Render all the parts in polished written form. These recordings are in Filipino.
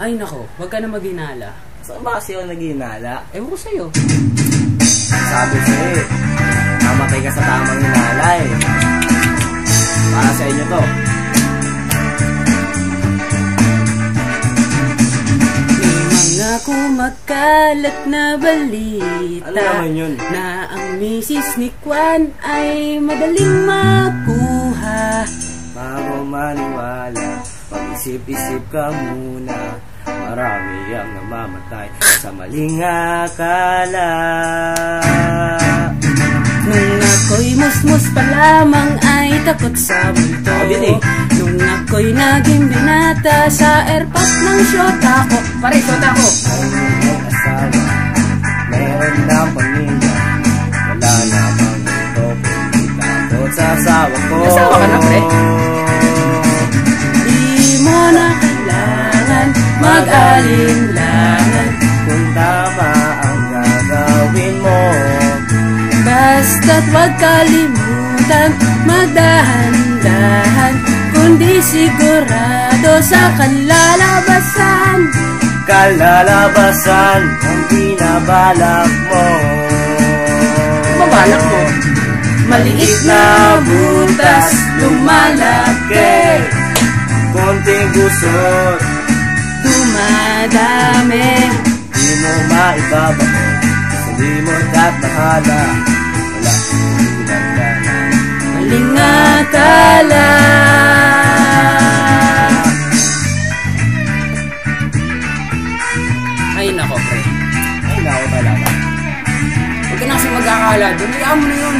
Ay nako, wag ka na maghinala. Saan ba kasi ako naghinala? Ewan ko sa'yo. Sabi sa'yo eh, namatay ka sa tamang hinala eh. Para sa inyo to. Mga kumakalat na balita. Ano naman yun? Na ang misis ni Kwan ay madaling makuha. Bago maniwala, pag-isip-isip ka muna. Marami ang namamatay sa maling akala. Nung ako'y musmus pa lamang ay takot sa multo. Nung ako'y naging binata sa airpot ng syota ko. Pare, syota ko. May asawa, meron na pamilya. Wala na bang ito kung takot sa asawa ko. Asawa ka na, pre? Di mo na kailangan mag-alinlangan kung tama ang gagawin mo. Basta't wag kalimutan magdahan-dahan, kundi sigurado sa kalalabasan. Kalalabasan ang pinabalak mo. Mabalak mo? Maliit na butas lumalaki, konting gusot dumadami. di mo maibabaon, salimot at bahala. Wala pinagdana, Maling akala. Ay nako, pre. ay nako talaga. Huwag ka na kasi mag-akala. Dumayaan mo na yun.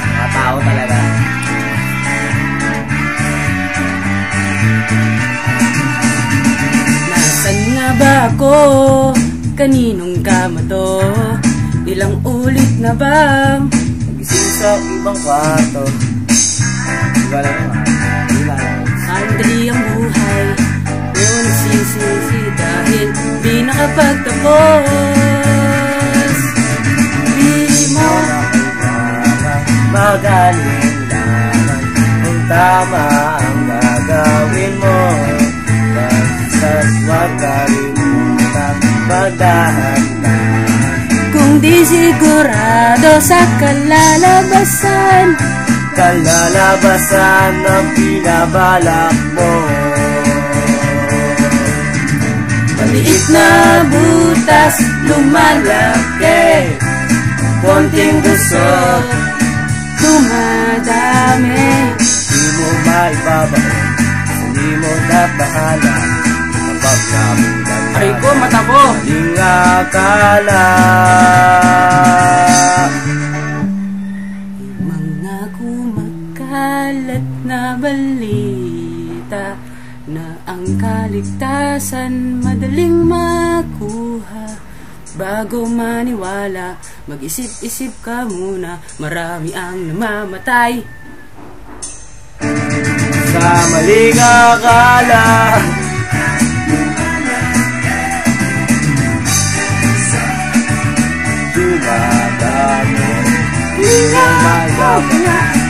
Mga tao talaga. Nasaan nga ba ako? Kaninong kama to? Ilang ulit na bang Nagising sa ibang kwarto. Diba lang naman? Di lang. andali ang buhay? Ngayon nagsisisi dahil di nakapagtapos. Di mo Mag-alinlangan kung tama ang gagawin mo. Basta't huwag kalimutan magdahan-dahan. kung di sigurado sa kalalabasan. Kalalabasan ang pinabalak mo. Maliit na butas lumalaki, Konting gusot dumadami. di mo maibabaon, salimot at bahala. Kapag kamulan ka, Aray ko, mata ko. maling akala. Mga kumakalat na balita na ang kaligtasan madaling makuha. Bago maniwala, mag-isip-isip ka muna. Marami ang namamatay Sa maling akala. Dumadami, di mo maibabaon,